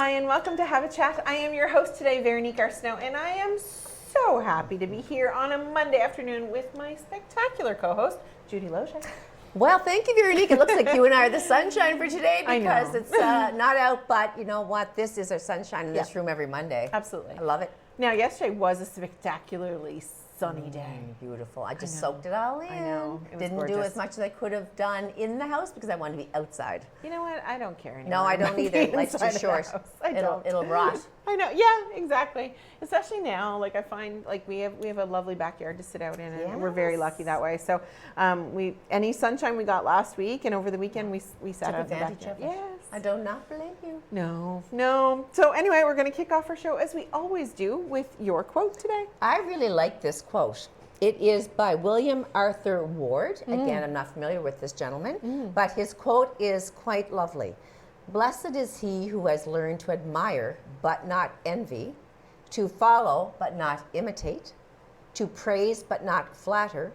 Hi, and welcome to Have a Chat. I am your host today, Veronique Arsenault, and I am so happy to be here on a Monday afternoon with my spectacular co-host, Judy Loge. Well, thank you, Veronique. It looks like you and I are the sunshine for today I because know. it's not out, but you know what? This is our sunshine in this room every Monday. Absolutely. I love it. Now, yesterday was a spectacularly sunny day. Beautiful. I just soaked it all in. I know. It was Didn't do gorgeous. as much as I could have done in the house because I wanted to be outside. You know what? I don't care anymore. No, I don't either. Life's too short. It'll rot. I know. Yeah, exactly. Especially now, like I find, like we have a lovely backyard to sit out in, and we're very lucky that way. So, any sunshine we got last week and over the weekend, we sat out in the backyard. Yes. I do not blame you. No. So anyway, we're going to kick off our show as we always do with your quote today. I really like this quote. It is by William Arthur Ward. Again, I'm not familiar with this gentleman, but his quote is quite lovely. Blessed is he who has learned to admire but not envy, to follow but not imitate, to praise but not flatter,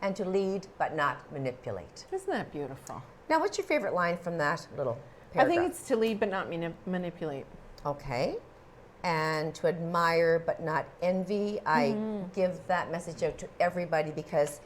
and to lead but not manipulate. Isn't that beautiful? Now, what's your favorite line from that little paragraph? I think it's to lead but not manipulate. Okay. And to admire but not envy. I give that message out to everybody because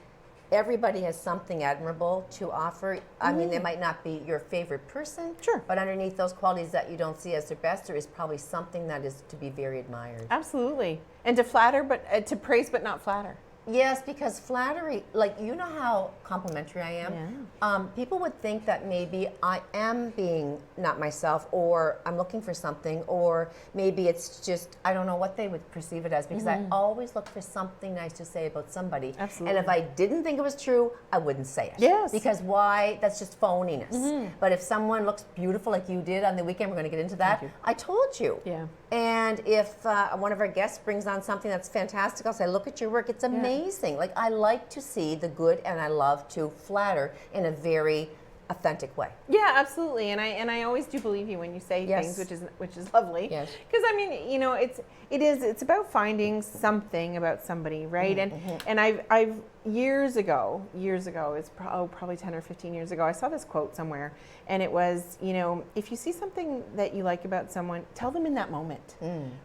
everybody has something admirable to offer. I mean, they might not be your favorite person, Sure. but underneath those qualities that you don't see as their best, there is probably something that is to be very admired. Absolutely. And to flatter, but to praise but not flatter. Yes, because flattery, like, you know how complimentary I am? Yeah. People would think that maybe I am being not myself, or I'm looking for something, or maybe it's just, I don't know what they would perceive it as, because I always look for something nice to say about somebody. Absolutely. And if I didn't think it was true, I wouldn't say it. Yes. Because why? That's just phoniness. But if someone looks beautiful like you did on the weekend, we're going to get into that, I told you. Yeah. And if one of our guests brings on something that's fantastic, I'll say, look at your work, it's amazing. Like, I like to see the good, and I love to flatter in a very authentic way. Yeah, absolutely. And I always do believe you when you say things, which is lovely. Yes. Because I mean, you know, it's about finding something about somebody, right? And I've years ago, it's probably 10 or 15 years ago, I saw this quote somewhere, and it was, you know, if you see something that you like about someone, tell them in that moment,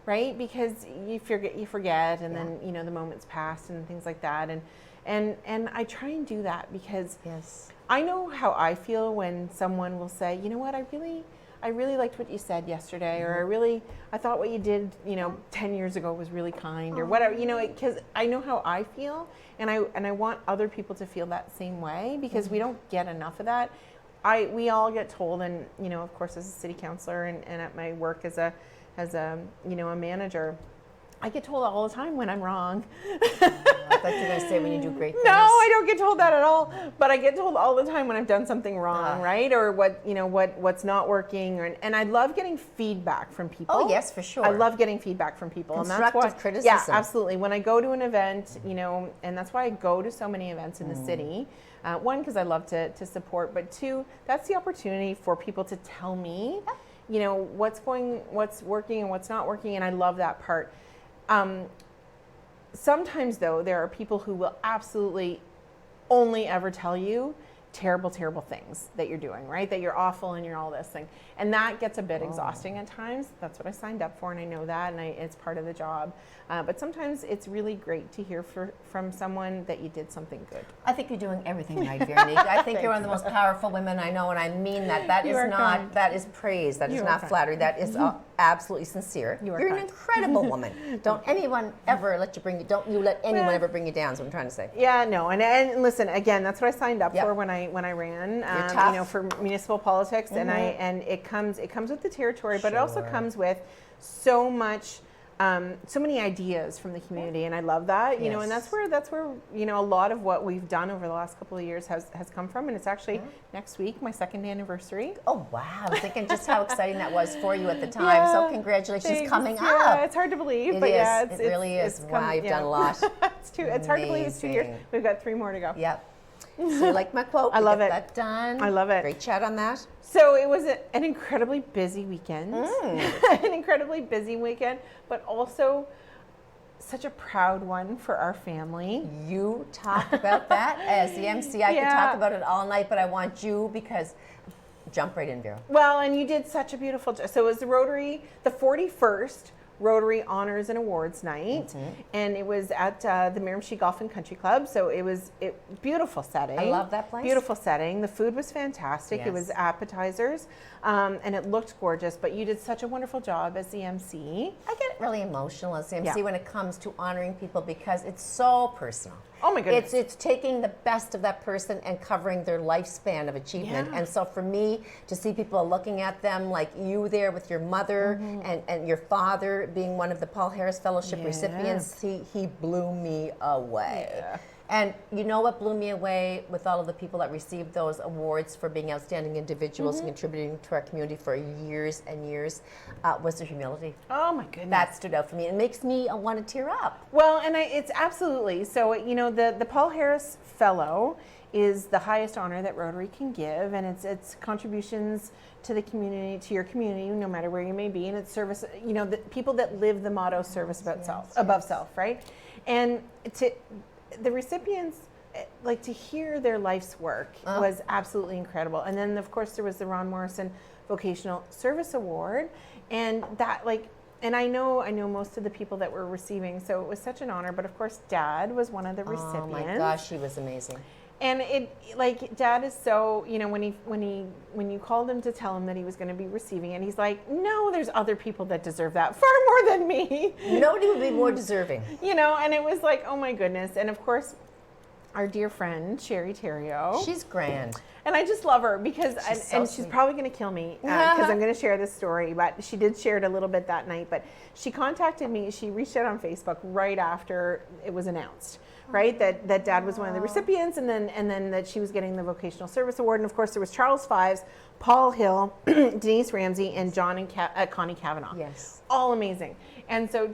right? Because you forget, and then, you know, the moment's passed and things like that. And I try and do that because I know how I feel when someone will say, you know what, I really liked what you said yesterday, or I thought what you did, you know, 10 years ago was really kind, or whatever, you know, because I know how I feel, and I want other people to feel that same way, because we don't get enough of that. We all get told, and, you know, of course, as a city councillor and at my work as a you know, a manager, I get told all the time when I'm wrong. I thought you were going to say when you do great things. No, I don't get told that at all. But I get told all the time when I've done something wrong, right? Or what's not working. And I love getting feedback from people. Oh, yes, for sure. I love getting feedback from people. Constructive and that's why, criticism. Yeah, absolutely. When I go to an event, you know, and that's why I go to so many events in the city. One, because I love to support, but two, that's the opportunity for people to tell me, you know, what's working and what's not working, and I love that part. Sometimes, though, there are people who will absolutely only ever tell you terrible things that you're doing, right? That you're awful and you're all this thing. And that gets a bit exhausting at times. That's what I signed up for, and I know that, and it's part of the job. But sometimes it's really great to hear from someone that you did something good. I think you're doing everything right, Veronique. I think you're one of the most powerful women I know, and I mean that. That is praise. That is not flattery. That is absolutely sincere. You're an incredible woman. Don't anyone ever let you let anyone ever bring you down, is what I'm trying to say. Yeah, no. And listen, again, that's what I signed up for when I ran, you know, for municipal politics, and it comes with the territory, but it also comes with so many ideas from the community, and I love that, you know, and that's where you know, a lot of what we've done over the last couple of years has come from, and it's actually next week, my 2nd anniversary. Oh wow! I was thinking just how exciting that was for you at the time. So congratulations coming up. Yeah, it's hard to believe, but yeah, it really is. Wow, you've done a lot. It's hard to believe it's 2 years. We've got 3 more to go. Yep. So you like my quote? I love it. That done. I love it. Great chat on that. So it was an incredibly busy weekend, an incredibly busy weekend, but also such a proud one for our family. You talk about that as the MC. I could talk about it all night, but I want you, because jump right in, Vera. Well, and you did such a beautiful job. So it was the 41st Rotary Honors and Awards night, and it was at the Miramichi Golf and Country Club. So it was beautiful setting. I love that place. Beautiful setting. The food was fantastic. Yes. It was appetizers, and it looked gorgeous. But you did such a wonderful job as the MC. I get really emotional as the MC Yeah. when it comes to honoring people because it's so personal. Oh my goodness. It's taking the best of that person and covering their lifespan of achievement. Yeah. And so for me to see people looking at them like you there with your mother and your father being one of the Paul Harris Fellowship Yeah. recipients, he blew me away. Yeah. And you know what blew me away with all of the people that received those awards for being outstanding individuals and contributing to our community for years and years was their humility. Oh my goodness. That stood out for me. It makes me want to tear up. Well, and it's absolutely so. You know, the Paul Harris Fellow is the highest honor that Rotary can give, and it's contributions to the community, to your community, no matter where you may be, and it's service. You know, the people that live the motto "service about self, above self," right? And to the recipients, like to hear their life's work was absolutely incredible. And then, of course, there was the Ron Morrison Vocational Service Award, and that and I know most of the people that were receiving, so it was such an honor. But of course, Dad was one of the recipients. Oh my gosh, he was amazing. And Dad is so, you know, when you called him to tell him that he was going to be receiving it, he's like, no, there's other people that deserve that far more than me. Nobody would be more deserving. You know, and it was like, oh my goodness. And of course, our dear friend, Sherry Theriault. She's grand. And I just love her because, she's sweet. probably going to kill me because I'm going to share this story, but she did share it a little bit that night. But she contacted me, she reached out on Facebook right after it was announced, right? That Dad was one of the recipients, and then that she was getting the Vocational Service Award. And of course, there was Charles Fives, Paul Hill, Denise Ramsey, and John and Connie Kavanaugh. Yes. All amazing. And so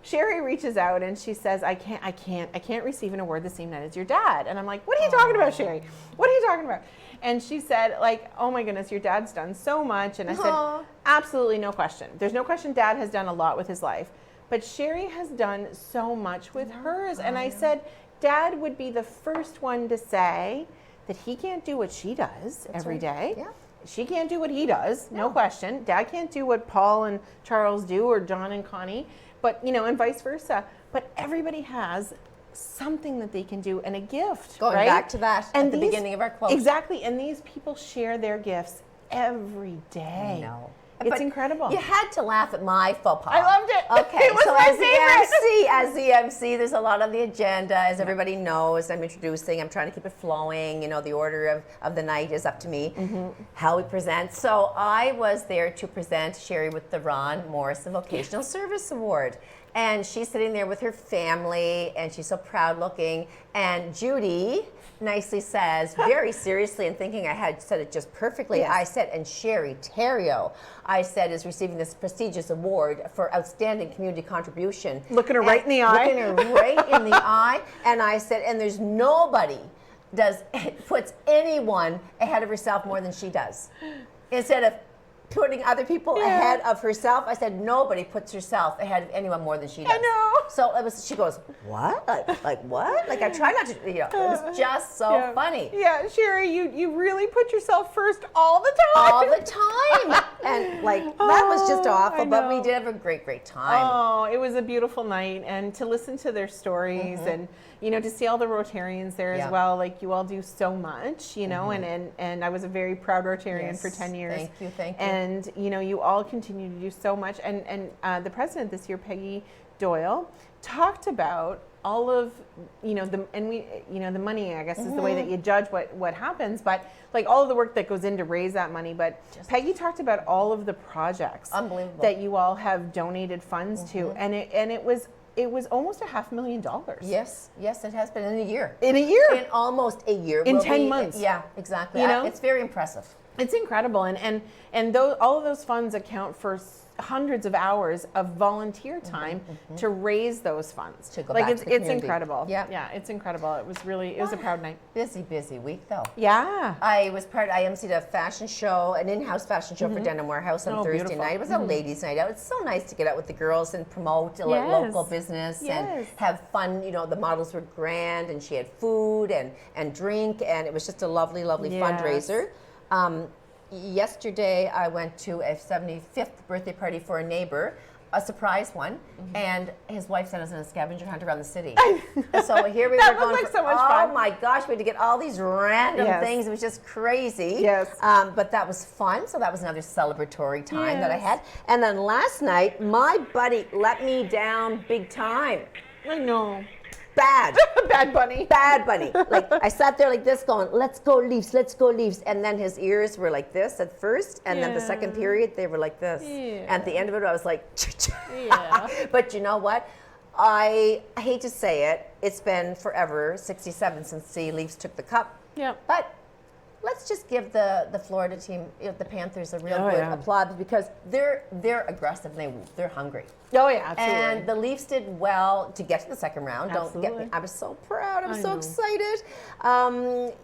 Sherry reaches out and she says, I can't receive an award the same night as your dad. And I'm like, what are you talking about, Sherry? What are you talking about? And she said, like, oh my goodness, your dad's done so much. And I said, absolutely no question. There's no question Dad has done a lot with his life. But Sherry has done so much with hers. And I said, Dad would be the first one to say that he can't do what she does every day. Yeah. She can't do what he does, no question. Dad can't do what Paul and Charles do, or John and Connie, but you know, and vice versa. But everybody has something that they can do, and a gift. Going right? back to that at the beginning of our quote. Exactly, and these people share their gifts every day. I know. It's But incredible. You had to laugh at my faux pas. I loved it. Okay, It was so my as the MC, there's a lot on the agenda, as everybody knows. I'm introducing. I'm trying to keep it flowing. You know, the order of the night is up to me. How we present. So I was there to present Sherry with the Ron Morrison Vocational Service Award. And she's sitting there with her family, and she's so proud looking. And Judy nicely says, very seriously, and thinking I had said it just perfectly, Yes. I said, and Sherry Theriault, I said, is receiving this prestigious award for outstanding community contribution. Looking her right in the eye. Looking her right in the eye. And I said, and there's nobody puts anyone ahead of herself more than she does. Instead of putting other people ahead of herself, I said nobody puts herself ahead of anyone more than she does. I know. So it was. She goes, what? Like what? Like I try not to. You know, it was just so funny. Yeah, Sherry, you really put yourself first all the time. All the time, and like that was just awful. I But we know. did have a great time. Oh, it was a beautiful night, and to listen to their stories, and you know, to see all the Rotarians there Yeah. as well. Like you all do so much, you know, and I was a very proud Rotarian for 10 years. Thank you. And you know, you all continue to do so much. And the president this year, Peggy Doyle, talked about all of the money. I guess is the way that you judge what happens, but like all of the work that goes in to raise that money. But Peggy talked about all of the projects Unbelievable. that you all have donated funds to, and it was almost $500,000. Yes, it has been in a year. In a year. In almost a year. In 10 months. Yeah, exactly. You know? It's very impressive. It's incredible, and all of those funds account for hundreds of hours of volunteer time to raise those funds. To go like back it's to the community. incredible. Yeah. It's incredible. It was a proud night. Busy week though. Yeah. I emceed a fashion show, an in-house fashion show for Denim Warehouse on Oh, Thursday beautiful. night. It was a ladies' night out. It's so nice to get out with the girls and promote a Yes. local business Yes. and have fun. You know, the models were grand, and she had food and drink, and it was just a lovely Yes. fundraiser. Yesterday, I went to a 75th birthday party for a neighbor, a surprise one, and his wife sent us on a scavenger hunt around the city. So here we That were was going like for, so much oh fun. my gosh, we had to get all these random Yes. things. It was just crazy. Yes. But that was fun. So that was another celebratory time that I Yes. had. And then last night, my buddy let me down big time. I know. Bad. Bad bunny. Bad bunny. Like I sat there like this going, let's go Leafs, let's go Leafs. And then his ears were like this at first. And then the second Yeah. period, they were like this. Yeah. At the end of it, I was like, Yeah. But you know what? I hate to say it. It's been forever, 67 since the Leafs took the cup. Yeah. But let's just give the Florida team, the Panthers, a real Oh, good yeah. applause because they're aggressive and they're hungry. Oh yeah, absolutely. And the Leafs did well to get to the second round. Don't get me. Absolutely. I was so proud. I was I so know. excited.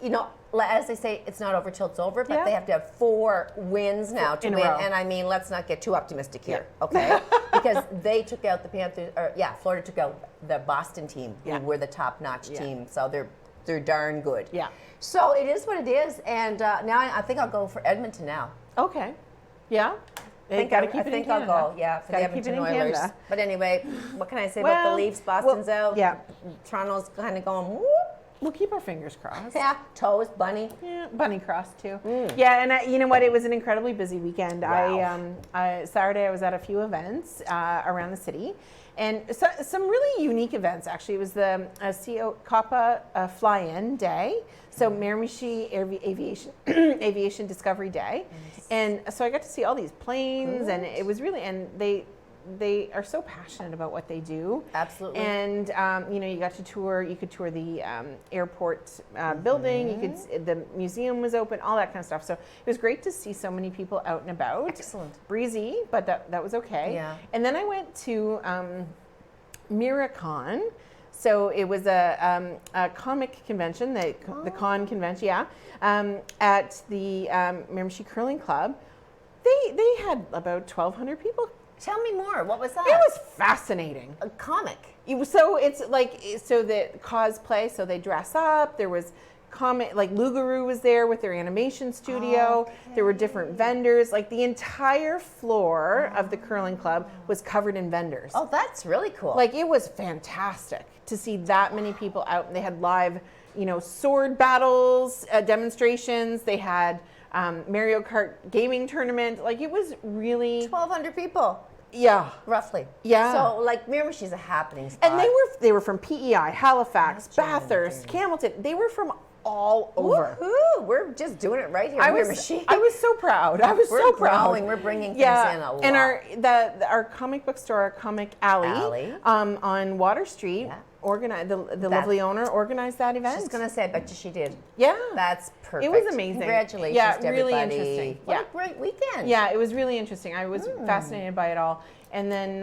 You know, as they say, it's not over till it's over, but Yeah. they have to have 4 wins now to In a win. row. And I mean, let's not get too optimistic here, okay? Because they took out the Panthers, Florida took out the Boston team, Yeah. who were the top-notch Yeah. team. So they're darn good. Yeah. So it is what it is. And now I think I'll go for Edmonton now. Okay. Yeah. I think, gotta keep it in think I'll Canada. go, yeah, for Gotta the keep it Edmonton in Oilers. Canada. But anyway, what can I say about the Well, Leafs? Boston's out. yeah. Toronto's kind of going, whoop. We'll keep our fingers crossed. Yeah, toes, bunny. Yeah, bunny cross too. Yeah, and you know what? It was an incredibly busy weekend. Wow. Saturday I was at a few events around the city, and some really unique events. Actually, it was the CO Kappa Fly-In Day, so Miramichi Aviation Discovery Day, and so I got to see all these planes, and it was really they are so passionate about what they do. Absolutely. And you know, you could tour the airport building. You could, the museum was open, all that kind of stuff. So it was great to see so many people out and about. Excellent. Breezy, but that was okay. Yeah. And then I went to Miracon. So it was a comic convention, the con convention, yeah, at the Miramichi Curling Club. They had about 1,200 people. Tell me more. What was that? It was fascinating. a comic. So it's like, so the cosplay, so they dress up. There was like Lugaroo was there with their animation studio. There were different vendors. Like the entire floor of the curling club was covered in vendors. Oh, that's really cool. Like it was fantastic to see that many people out. And they had live, you know, sword battles, demonstrations. They had Mario Kart gaming tournament. Like it was really, 1,200 people, yeah. roughly. Yeah. So, like, Miramichi's a happening spot. And they were from PEI, Halifax, Bathurst, Hamilton. They were from all over. Woohoo! We're just doing it right here in Miramichi. I was so proud. I was We're so proud. growing. We're bringing things in a lot. And our comic book store, our Comic Alley, on Water Street, Yeah. organized the lovely owner organized that event. I was just gonna say, I bet you she did. Yeah. That's perfect. It was amazing. Congratulations Yeah, to really everybody. interesting. What Yeah. a great weekend. Yeah, it was really interesting. I was fascinated by it all. And then,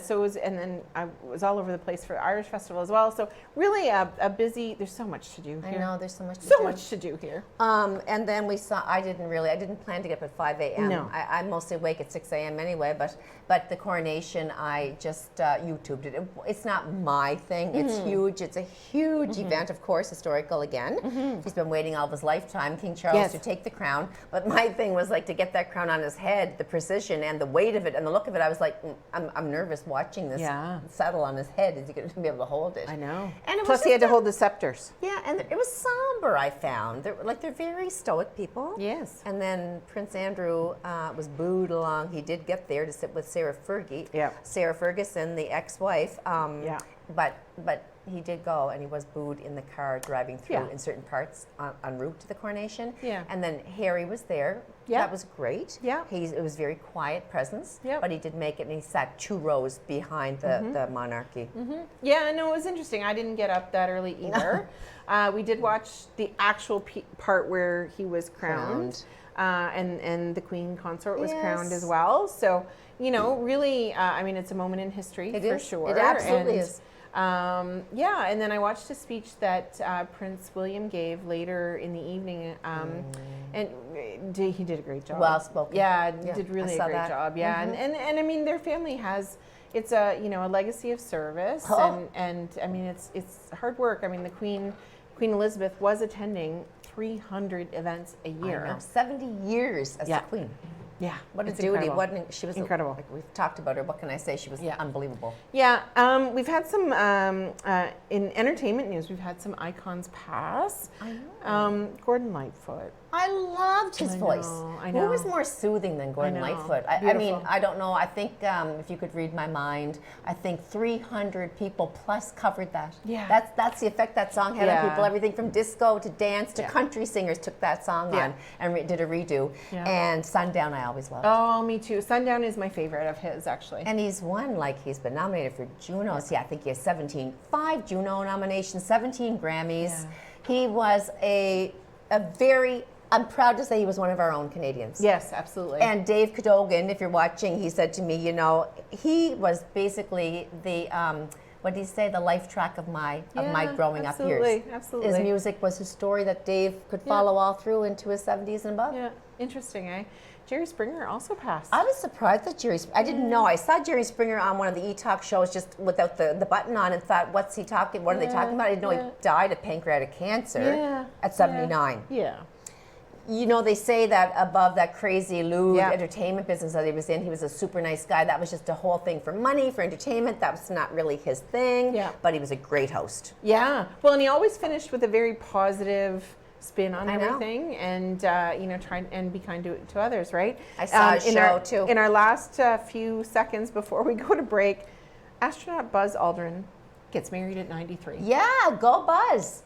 so it was, and then I was all over the place for the Irish Festival as well. So really a busy, there's so much to do I here. know, there's so much to So do. much to do here. And then I didn't plan to get up at 5 a.m. No. I'm mostly awake at 6 a.m. anyway, but the coronation, I just YouTubed it. It's not my thing. It's huge. It's a huge event, of course, historical again. He's been waiting all of his lifetime, King Charles, to take the crown. But my thing was like to get that crown on his head, the precision and the weight of it and the look of it. I was like, I'm nervous watching this settle on his head. Is he going to be able to hold it? I know. And it Plus was he had to just hold the scepters. Yeah, and it was somber, I found. They're very stoic people. Yes. And then Prince Andrew was booed along. He did get there to sit with Sarah Ferguson, the ex-wife. But he did go, and he was booed in the car driving through in certain parts en route to the coronation. Yeah. And then Harry was there. Yeah. That was great. Yeah. It was very quiet presence. Yeah. But he did make it, and he sat 2 rows behind the monarchy. Yeah, no, it was interesting. I didn't get up that early either. We did watch the actual part where he was crowned. And the Queen consort was crowned as well. So, you know, really, I mean, it's a moment in history for sure. It absolutely is. And then I watched a speech that Prince William gave later in the evening, and he did a great job. Well spoken. Yeah, did really a great job. Yeah, Mm-hmm. and I mean, their family has. It's a legacy of service, and I mean it's hard work. I mean, the Queen Elizabeth was attending 300 events a year. I know, 70 years as Yeah. the queen. Yeah, What a it's duty. incredible. She was Incredible. Like we've talked about her. What can I say? She was unbelievable. Yeah, we've had some, in entertainment news, we've had some icons pass. I know. Gordon Lightfoot. I loved his voice. I know. Who was more soothing than Gordon know. Lightfoot? I mean, Beautiful. I don't know. I think if you could read my mind, I think 300 people plus covered that. Yeah. That's the effect that song had on people. Everything from disco to dance to country singers took that song on and did a redo. Yeah. And Sundown I always loved. Oh, me too. Sundown is my favorite of his, actually. And he's won, like he's been nominated for Junos. Yeah, I think he has 5 Juno nominations, 17 Grammys. Yeah. He was a very, I'm proud to say he was one of our own Canadians. Yes, absolutely. And Dave Cadogan, if you're watching, he said to me, you know, he was basically the, what did he say, the life track of my growing up years. Absolutely. His music was his story that Dave could follow all through into his 70s and above. Yeah, interesting, eh? Jerry Springer also passed. I was surprised that I didn't know. I saw Jerry Springer on one of the E-Talk shows just without the button on and thought, what are they talking about? I didn't know he died of pancreatic cancer at 79. Yeah. You know, they say that above that crazy lewd entertainment business that he was in, he was a super nice guy. That was just a whole thing for money, for entertainment. That was not really his thing. Yeah. But he was a great host. Yeah. Well, and he always finished with a very positive spin on I know. everything, and you know, try and be kind to others, right? I saw his show too. In our last few seconds before we go to break, astronaut Buzz Aldrin gets married at 93. Yeah, go Buzz.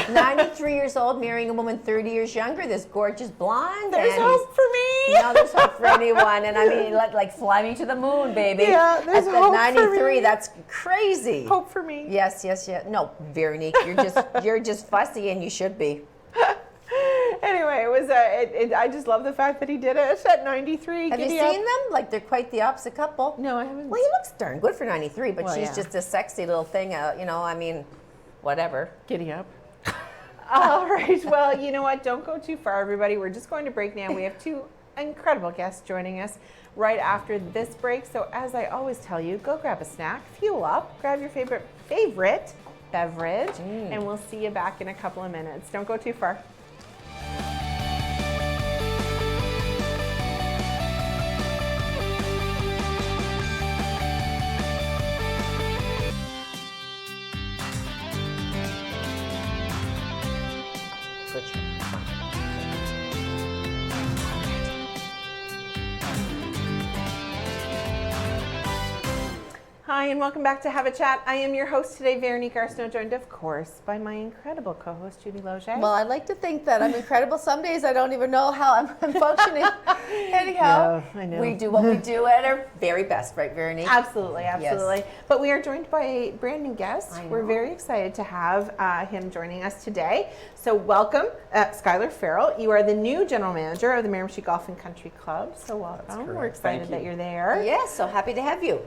93 years old, marrying a woman 30 years younger, this gorgeous blonde. There's hope for me. You know, there's hope for anyone. And I mean, like fly me to the moon, baby. Yeah, there's hope at for 93, me. that's crazy. Hope for me. Yes. No, Veronique, you're just fussy, and you should be. Anyway, it was. I just love the fact that he did it at 93. Have you Giddy seen up. them? Like, they're quite the opposite couple. No, I haven't. Well, he looks darn good for 93, but Well, she's yeah. just a sexy little thing. You know, I mean, whatever. Giddy up. All right. Well, you know what? Don't go too far, everybody. We're just going to break now. We have two incredible guests joining us right after this break. So, as I always tell you, go grab a snack, fuel up, grab your favorite beverage, and we'll see you back in a couple of minutes. Don't go too far. Good job. Hi, and welcome back to Have a Chat. I am your host today, Veronique Arsenault, joined, of course, by my incredible co-host, Judy Loge. Well, I like to think that I'm incredible. Some days I don't even know how I'm functioning. Anyhow, Yeah, I know. we do what we do at our very best, right, Veronique? Absolutely. Yes. But we are joined by a brand new guest. I We're know. very excited to have him joining us today. So welcome, Skylar Farrell. You are the new general manager of the Miramichi Golf and Country Club. So welcome. correct. We're excited Thank that you. you're there. Yes, so happy to have you.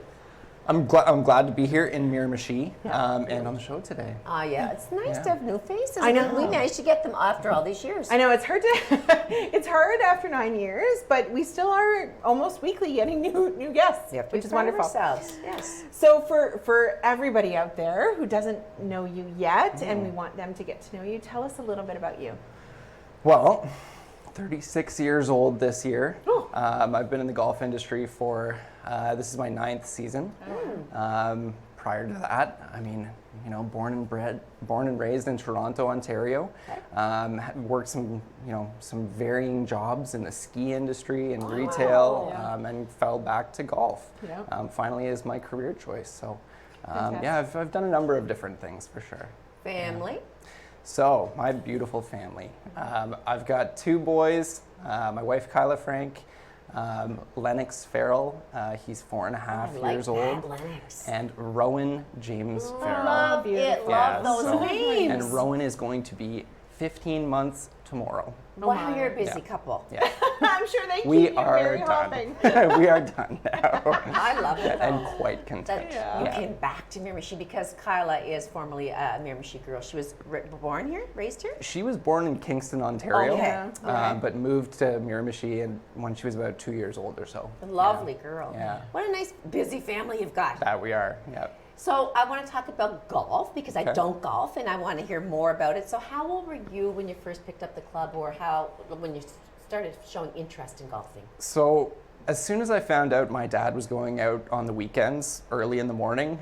I'm glad to be here in Miramichi and on the show today. Yeah, it's nice Yeah. to have new faces. I know. We managed to get them after all these years. I know it's hard to it's hard after 9 years, but we still are almost weekly getting new guests, We have to be which is proud of wonderful. ourselves. Yes. So for everybody out there who doesn't know you yet, and we want them to get to know you, tell us a little bit about you. Well, 36 years old this year. Oh. I've been in the golf industry for, this is my 9th season. Prior to that, I mean, you know, born and raised in Toronto, Ontario. Worked some varying jobs in the ski industry and retail, and fell back to golf. Yeah. Finally is my career choice. So, Fantastic. yeah, I've done a number of different things for sure. Family. So, my beautiful family. I've got 2 boys, my wife Kyla Frank, Lennox Farrell, he's 4.5 years old, Lennox. and Rowan James Farrell. Love it. Yeah, Love those so- names. And Rowan is going to be 15 months tomorrow. Wow, my. you're a busy Yeah. couple. Yeah, I'm sure they keep we you are very done. hopping. We are done now, I love it. and though. quite content. That you came back to Miramichi because Kyla is formerly a Miramichi girl. She was born here, raised here? She was born in Kingston, Ontario, Okay. Okay. but moved to Miramichi when she was about 2 years old or so. A lovely girl. Yeah. What a nice, busy family you've got. That we are, yeah. So I want to talk about golf because I Okay. don't golf and I want to hear more about it. So how old were you when you first picked up the club, or when you started showing interest in golfing? So as soon as I found out my dad was going out on the weekends early in the morning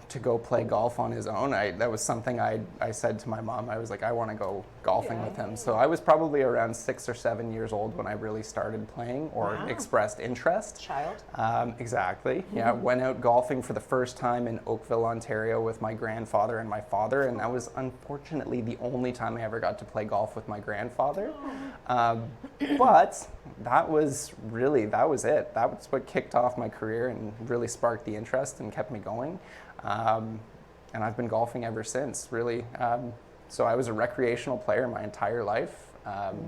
to go play golf on his own, that was something I said to my mom. I was like, I want to go golfing with him. So I was probably around 6 or 7 years old when I really started playing or expressed interest. Child. Exactly. Yeah, went out golfing for the first time in Oakville, Ontario with my grandfather and my father, and that was unfortunately the only time I ever got to play golf with my grandfather. But that was it. That was what kicked off my career and really sparked the interest and kept me going. And I've been golfing ever since, really. So I was a recreational player my entire life.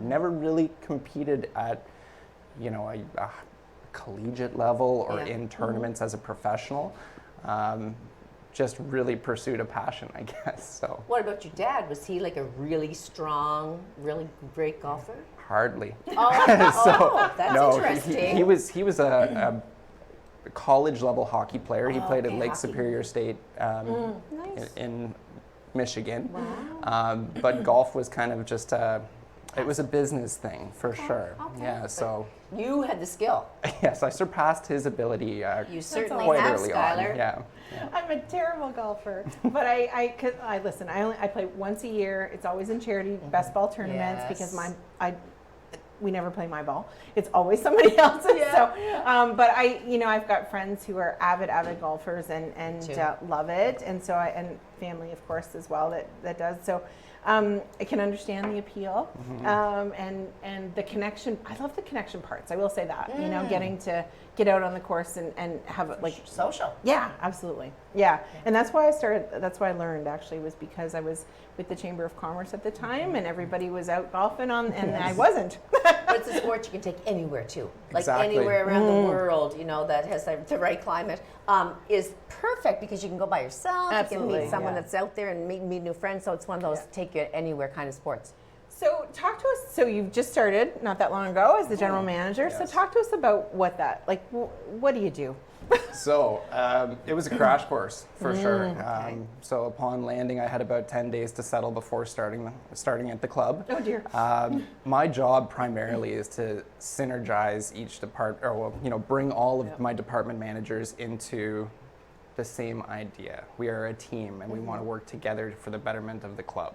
Never really competed at, a collegiate level or in tournaments as a professional. Just really pursued a passion, I guess. So. What about your dad? Was he like a really strong, really great golfer? Hardly. Oh, that's interesting. He was a college level hockey player. He played at Lake hockey. Superior State Nice. in Michigan. Wow. But golf was kind of just it was a business thing for sure. Okay. Yeah, so You had the skill. yes, I surpassed his ability You certainly quite have, early Skylar. on. Yeah. I'm a terrible golfer, but I listen. I play once a year. It's always in charity best ball tournaments because Yes. we never play my ball. It's always somebody else's. So, but I've got friends who are avid golfers and love it, and so and family, of course, as well that does. So, I can understand the appeal and the connection. I love the connection parts. I will say that getting to get out on the course and have like Social. yeah, absolutely. Yeah. And that's why I learned actually was because I was with the Chamber of Commerce at the time and everybody was out golfing and I wasn't. But it's a sport you can take anywhere too. Like Exactly. anywhere around the world, that has the right climate, is perfect because you can go by yourself. You Absolutely, can meet someone yeah. that's out there and meet new friends. So it's one of those take you anywhere kind of sports. So talk to us, so you've just started not that long ago as the general manager. Yes. So talk to us about what do you do? So it was a crash course for sure. So upon landing, I had about 10 days to settle before starting at the club. Oh dear. My job primarily is to synergize each department, or bring all of my department managers into the same idea. We are a team, and we want to work together for the betterment of the club.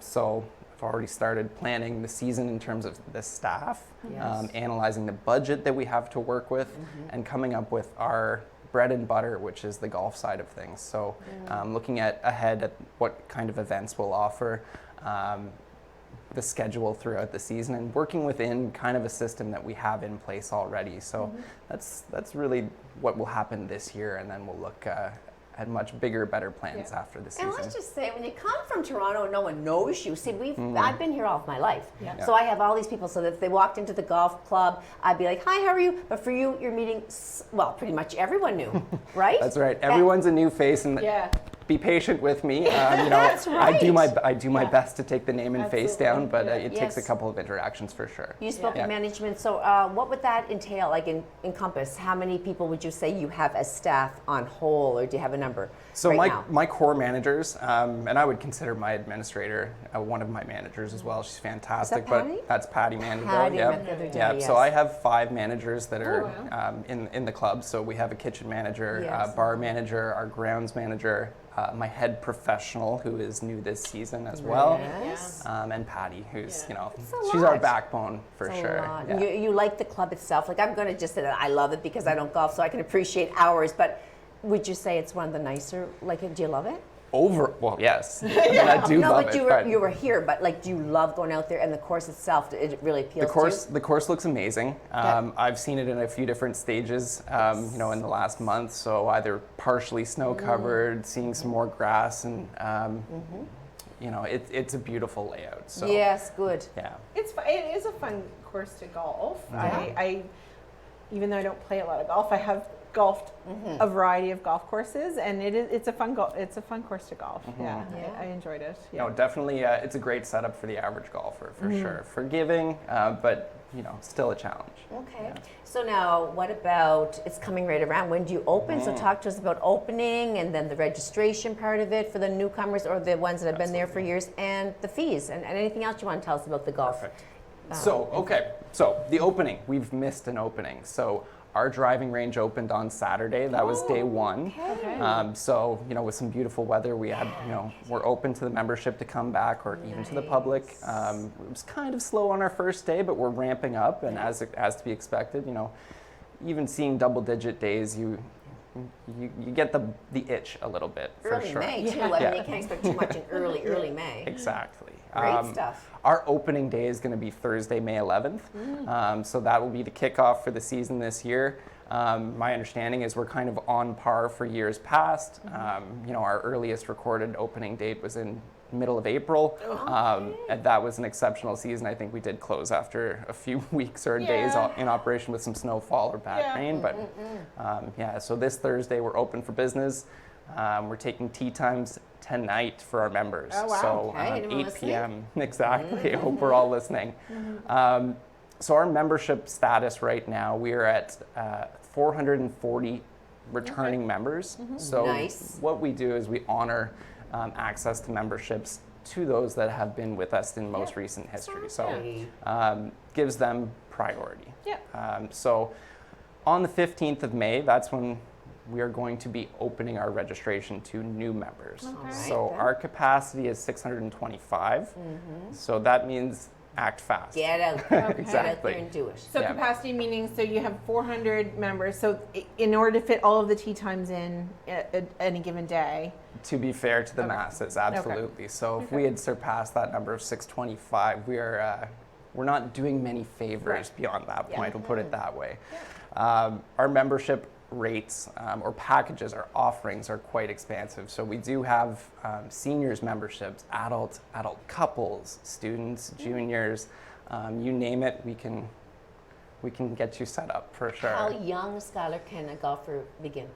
So I've already started planning the season in terms of the staff, Yes. analyzing the budget that we have to work with, and coming up with our bread and butter, which is the golf side of things. So looking ahead at what kind of events we'll offer, the schedule throughout the season, and working within kind of a system that we have in place already. So that's really what will happen this year, and then we'll look at much bigger, better plans after the season. And let's just say, when you come from Toronto and no one knows you, see, I've been here all of my life. Yeah. So I have all these people, so that if they walked into the golf club, I'd be like, hi, how are you? But for you, you're meeting, pretty much everyone new, right? That's right. Everyone's a new face, and Yeah. be patient with me. That's I do my Yeah. best to take the name and face Absolutely. down, but Yeah. it takes a Yes. couple of interactions for sure. You spoke Yeah. of management, so what would that entail, like encompass? How many people would you say you have as staff on whole, or do you have a number So right now? my core managers, and I would consider my administrator one of my managers as well. She's fantastic. Patty? But that's Patty Mandeville. Patty Yep. met the other day, Yep. yes. So I have 5 managers that are wow. in the club. So we have a kitchen manager, Yes. bar manager, our grounds manager, my head professional who is new this season as well, Yes. and Patty, who's a she's our lot. backbone for It's a sure. lot. Yeah. You like the club itself. Like, I'm going to just say that I love it because I don't golf, so I can appreciate hours. But would you say it's one of the nicer? Like, do you love it? Well, yes, and I do No, love but it. you were here. But like, do you love going out there and the course itself? It really appeals to you. The course looks amazing. I've seen it in a few different stages, in the last month. So either partially snow covered, seeing some more grass, and it's a beautiful layout. So Yes, good. yeah, It is a fun course to golf. Yeah. I even though I don't play a lot of golf, I have golfed a variety of golf courses, and it's a fun course to golf. Yeah, Yeah. I enjoyed it. Yeah. no, definitely, it's a great setup for the average golfer for sure. Forgiving, but still a challenge. Okay. So now, what about, it's coming right around, when do you open? So talk to us about opening and then the registration part of it for the newcomers or the ones that have been there for years, and the fees, and anything else you want to tell us about the golf. Perfect. So the opening, we've missed an opening. So our driving range opened on Saturday. That was day one. Okay. So, with some beautiful weather, we had, we're open to the membership to come back or even to the public. It was kind of slow on our first day, but we're ramping up, and as to be expected, even seeing double-digit days, you get the itch a little bit for Early sure. May too. I mean, you can't expect too much in early May. Exactly. Great stuff. Our opening day is going to be Thursday, May 11th. So that will be the kickoff for the season this year. My understanding is we're kind of on par for years past. Our earliest recorded opening date was in middle of April. And that was an exceptional season. I think we did close after a few weeks or days in operation with some snowfall or bad rain. But so this Thursday we're open for business. We're taking tea times tonight for our members. Oh, wow. So Okay, anyone 8 listening? p.m. Exactly. I hope we're all listening. So our membership status right now, we are at 440 returning members. So Nice. what we do is we honor access to memberships to those that have been with us in most recent history. So gives them priority. So on the 15th of May, that's when we are going to be opening our registration to new members. Okay. So our capacity is 625. So that means act fast. Get out there. Okay. Get out Exactly. there and do it. So Yeah. capacity meaning, so you have 400 members. So in order to fit all of the tea times in at any given day. To be fair to the Okay. masses, absolutely. So if we had surpassed that number of 625, we're not doing many favors beyond that point. We'll put it that way. Our membership rates or packages, our offerings are quite expansive. So we do have seniors memberships, adult couples, students, juniors, you name it, we can get you set up for sure. How young, Skylar, can a golfer begin?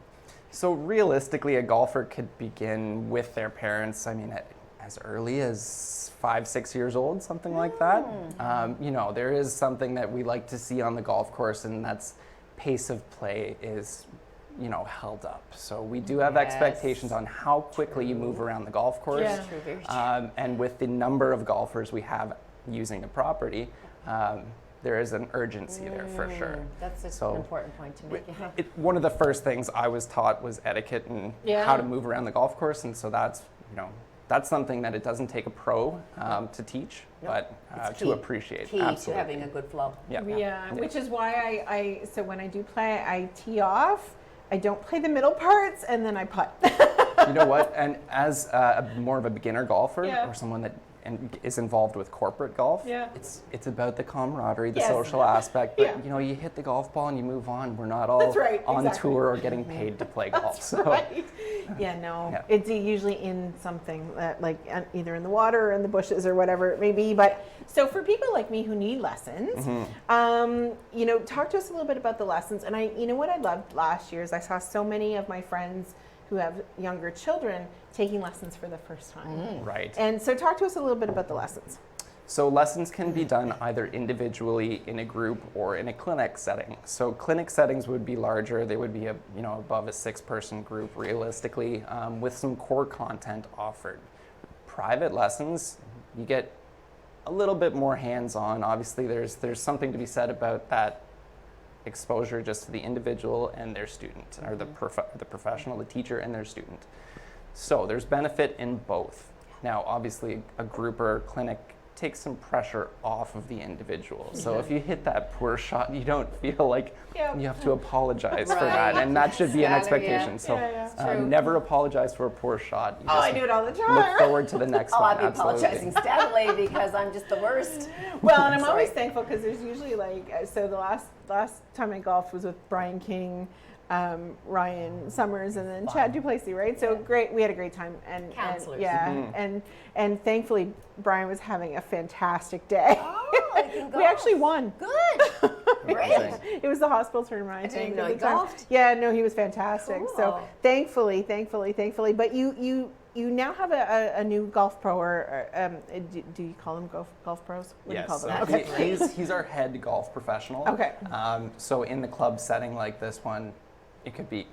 So realistically, a golfer could begin with their parents. I mean, as early as 5-6 years old, something like that. There is something that we like to see on the golf course, and that's pace of play is, held up. So we do have expectations on how quickly you move around the golf course. Yeah. True, very true. And with the number of golfers we have using the property, there is an urgency there for sure. That's an So- important point to make. Yeah. One of the first things I was taught was etiquette and how to move around the golf course, and so that's something that it doesn't take a pro to teach, but It's to key. appreciate. Key Absolutely. to having a good flow. Yeah, which is why so when I do play, I tee off. I don't play the middle parts, and then I putt. You know what? And as more of a beginner golfer or someone that is involved with corporate golf, it's about the camaraderie, the social aspect. But you hit the golf ball and you move on. We're not all That's right, on exactly. tour or getting paid to play golf. So Right. It's usually in something like either in the water or in the bushes or whatever it may be. But so for people like me who need lessons, talk to us a little bit about the lessons. And what I loved last year is I saw so many of my friends who have younger children taking lessons for the first time. right. And so talk to us a little bit about the lessons. So lessons can be done either individually in a group or in a clinic setting. So clinic settings would be larger. They would be above a 6-person group realistically, with some core content offered. Private lessons, you get a little bit more hands-on. Obviously, there's something to be said about that exposure just to the individual and their student, or the professional, the teacher and their student. So there's benefit in both. Now, obviously, a group or a clinic takes some pressure off of the individual. So if you hit that poor shot, you don't feel like you have to apologize for that, and that should be an expectation. So never apologize for a poor shot. You I do it all the time. look forward to the next one. I'll be Absolutely. apologizing steadily because I'm just the worst. Well, and I'm always thankful because there's usually so the last time I golfed was with Brian King, Ryan Summers, and then Chad Duplessis, right? So great, we had a great time, and Counselors. and thankfully Brian was having a fantastic day. We actually won. Good. Great. It was the hospital tournament. I didn't think know at he the time. golfed. Yeah, no, he was fantastic. So Cool. thankfully. But you you now have a new golf pro, or do you call them golf pros? What do you call Yes, them? so Okay. he's our head golf professional. Okay. So in the club setting like this one, it could be,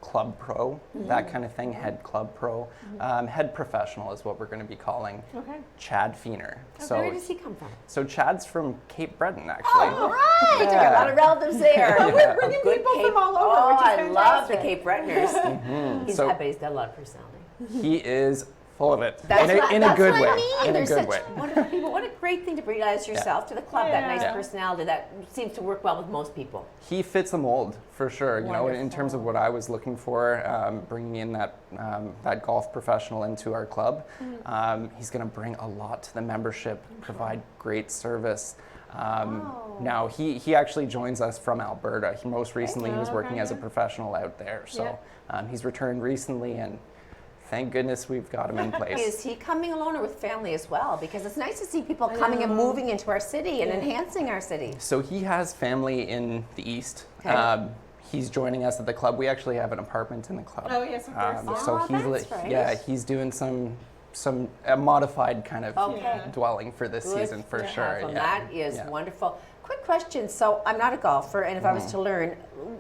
club pro, that kind of thing, head club pro. Head professional is what we're going to be calling Okay. Chad Feener. So, Where does he come from? so Chad's from Cape Breton, actually. All right, I got a lot of relatives there. We're bringing Good people Cape- from all over, Oh, which is I love the fantastic. Cape Bretoners. So- I bet he's got a lot of personality. He is full of it That's in a good what way. I mean. In a They're good such way. wonderful people. What a great thing to bring as yourself to the club. That nice Yeah. personality that seems to work well with most people. He fits the mold for sure. In Wonderful. terms of what I was looking for, bringing in that golf professional into our club. He's going to bring a lot to the membership, provide great service. Now he actually joins us from Alberta. Most recently he was working as a professional out there. So he's returned recently, and thank goodness we've got him in place. Is he coming alone or with family as well? Because it's nice to see people coming and moving into our city and enhancing our city. So he has family in the east. Okay. He's joining us at the club. We actually have an apartment in the club. Oh, yes, of course. So Oh, he's that's right. yeah, he's doing some a modified kind of Okay. dwelling for this Good season for to sure. have him. Yeah. That is Yeah. wonderful. Quick question. So I'm not a golfer, and if I was to learn,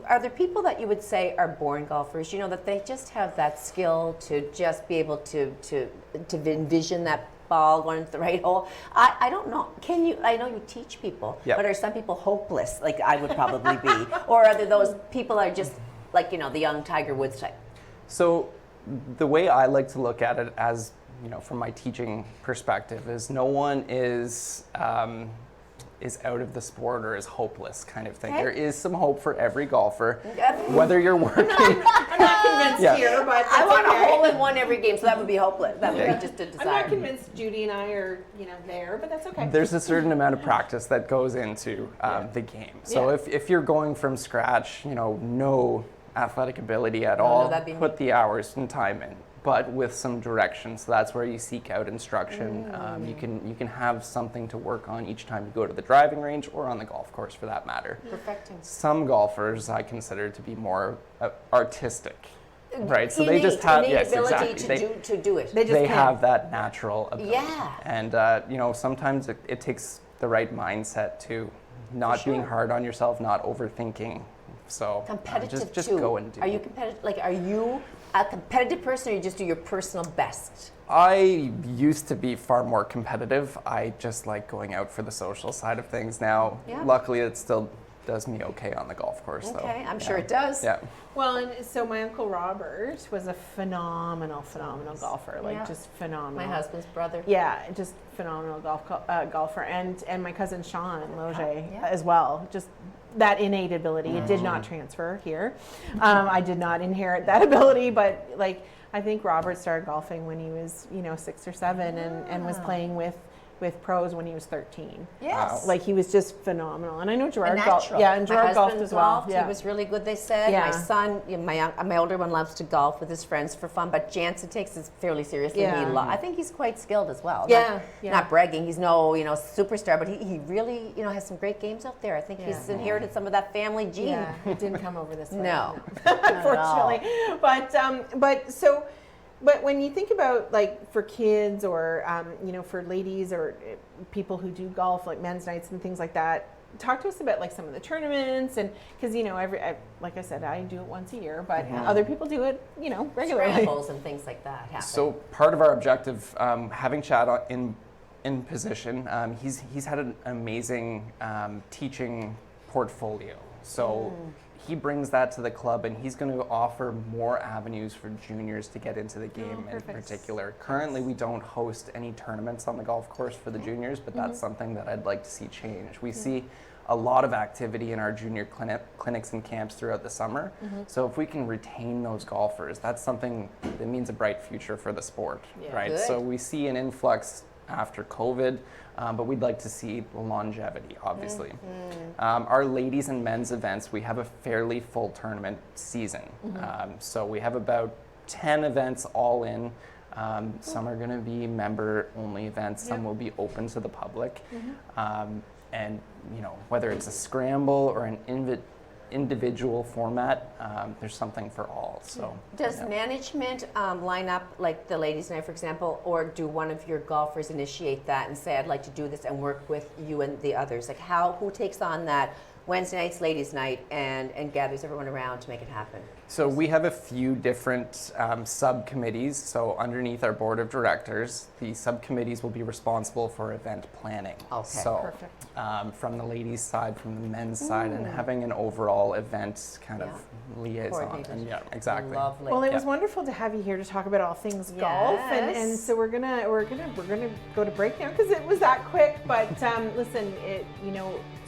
are there people that you would say are born golfers? You know, that they just have that skill to just be able to envision that ball going into the right hole. I don't know. Can you? I know you teach people, Yep. but are some people hopeless, like I would probably be, or are there those people that are just like the young Tiger Woods type? So the way I like to look at it, as from my teaching perspective, is no one is out of the sport or is hopeless kind of thing. Okay. There is some hope for every golfer, Yep. whether you're working. I'm not convinced Yeah. here, but I that's want okay. a hole in one every game, so that would be hopeless. That would be just a I'm desire. not convinced Judy and I are, there, but that's okay. There's a certain amount of practice that goes into the game. So Yeah. if you're going from scratch, no athletic ability at no, all, that'd be me. put the hours and time in, but with some direction. So that's where you seek out instruction. You can have something to work on each time you go to the driving range or on the golf course, for that matter. Perfecting. Some golfers I consider to be more artistic, right? So Innate, they just have innate ability exactly. to do it. They just They can. have that natural ability. Yeah. And, sometimes it takes the right mindset to not being hard on yourself, not overthinking. So Competitive just too. go and do Are you it. competitive? Like, are you a competitive person, or you just do your personal best? I used to be far more competitive. I just like going out for the social side of things now. Yeah. Luckily, it still does me okay on the golf course, though. Okay, I'm sure it does. Yeah. Well, and so my Uncle Robert was a phenomenal golfer, Yeah. just phenomenal. My husband's brother. Yeah, just phenomenal golfer, and my cousin Sean Loge Yeah. as well. Just that innate ability. It did not transfer here. I did not inherit that ability, but I think Robert started golfing when he was 6 or 7, and was playing with pros when he was 13. Yes. Like he was just phenomenal. And I know A Gerard golfed. natural. Yeah, and My Gerard golfed husband as well. golfed. Yeah. He was really good, they said. Yeah. My son, my older one loves to golf with his friends for fun, but Jansen takes it fairly seriously. Yeah. I think he's quite skilled as well. Yeah, Not bragging. He's no, superstar, but he really, has some great games out there. I think he's Yeah. inherited some of that family gene. Yeah, it didn't come over this way. No. Unfortunately. But when you think about for kids or for ladies or people who do golf, like men's nights and things like that, talk to us about some of the tournaments, and because like I said, I do it once a year, but other people do it regularly. Scrambles and things like that happen. So part of our objective, having Chad in position, he's had an amazing teaching portfolio. So he brings that to the club, and he's going to offer more avenues for juniors to get into the game in particular. Currently, we don't host any tournaments on the golf course for the juniors, but that's something that I'd like to see change. We see a lot of activity in our junior clinics and camps throughout the summer. So if we can retain those golfers, that's something that means a bright future for the sport, right? Good. So we see an influx after COVID, but we'd like to see longevity, obviously. Our ladies and men's events, we have a fairly full tournament season. So we have about 10 events all in. Some are going to be member-only events. Some will be open to the public. And whether it's a scramble or an individual format, there's something for all. So Does management line up like the ladies' night, for example, or do one of your golfers initiate that and say, I'd like to do this and work with you and the others? Like who takes on that Wednesday night's ladies' night and gathers everyone around to make it happen? So we have a few different subcommittees. So underneath our board of directors, the subcommittees will be responsible for event planning. Okay, so, perfect. From the ladies' side, from the men's side, and having an overall event kind of liaison. Coordinated. And yeah, exactly. Lovely. Well, it was wonderful to have you here to talk about all things golf, and Yes. so we're gonna go to break now because it was that quick. But listen,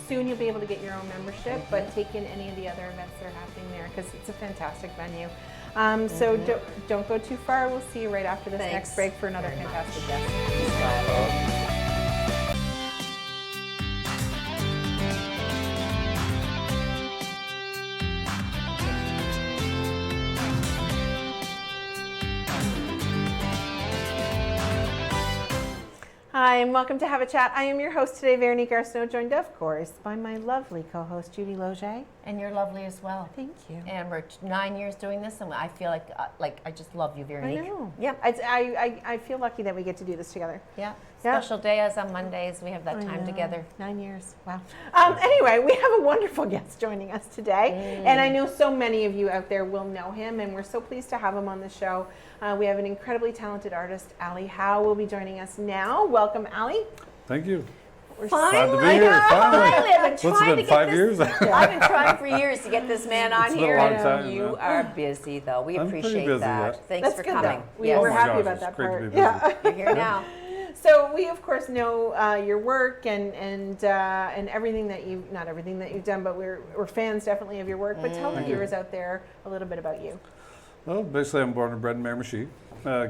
soon you'll be able to get your own membership, but take in any of the other events that are happening there because it's a fantastic venue. So don't go too far. We'll see you right after this Thanks next break for another fantastic guest. Hi, and welcome to Have a Chat. I am your host today, Veronique Arsenault, joined, of course, by my lovely co-host, Judy Loge. And you're lovely as well. Thank you. And we're 9 years doing this, and I feel like I just love you, Veronique. I know. Yep. I feel lucky that we get to do this together. Yeah. Yeah. Special day is on Mondays. We have that I time know. together. 9 years. Wow. Anyway, we have a wonderful guest joining us today. And I know so many of you out there will know him, and we're so pleased to have him on the show. We have an incredibly talented artist, Ali Howe, will be joining us now. Welcome, Ali. Thank you. We're Glad to be Finally, here. Finally. I've been What's trying it to been, get 5 this. years? I've been trying for years to get this man on It's been a here. long and time, you yeah. are busy, though. We I'm pretty appreciate busy, that. yeah. Thanks That's for good, coming. though. Yes. We're Oh my happy gosh, about it's that great to part. be busy. Yeah. You're here now. So we of course know your work and everything that you not everything that you've done, but we're fans definitely of your work. But tell the viewers out there a little bit about you. Well, basically, I'm born and bred in Miramichi.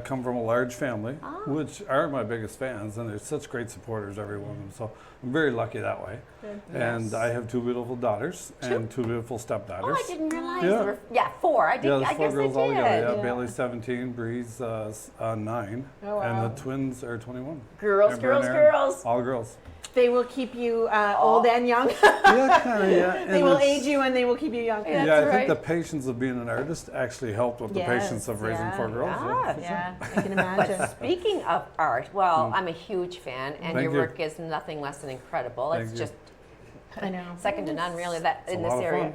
Come from a large family, which are my biggest fans, and they're such great supporters, every one of them. So I'm very lucky that way. Good. And I have 2 beautiful daughters and 2 beautiful stepdaughters. Oh, I didn't realize Yeah. there were 4. I did. Yeah, I there's 4 guess girls I all did. together. Yeah, Yeah. Bailey's 17, Bree's 9, Oh, wow. and the twins are 21. Girls, Amber and girls, Aaron. girls. All girls. They will keep you old and young. Yeah, kind of, yeah. They And will it's- age you and they will keep you young. Yeah. Yeah, I That's think the right. patience of being an artist actually helped with the Yes, patience of raising yeah, 4 girls. yeah. for sure. Yeah, I can imagine. Speaking of art, well, I'm a huge fan, and Thank your you. work is nothing less than incredible. Thank It's you. just I know. second to none, really, that It's in a this lot of area.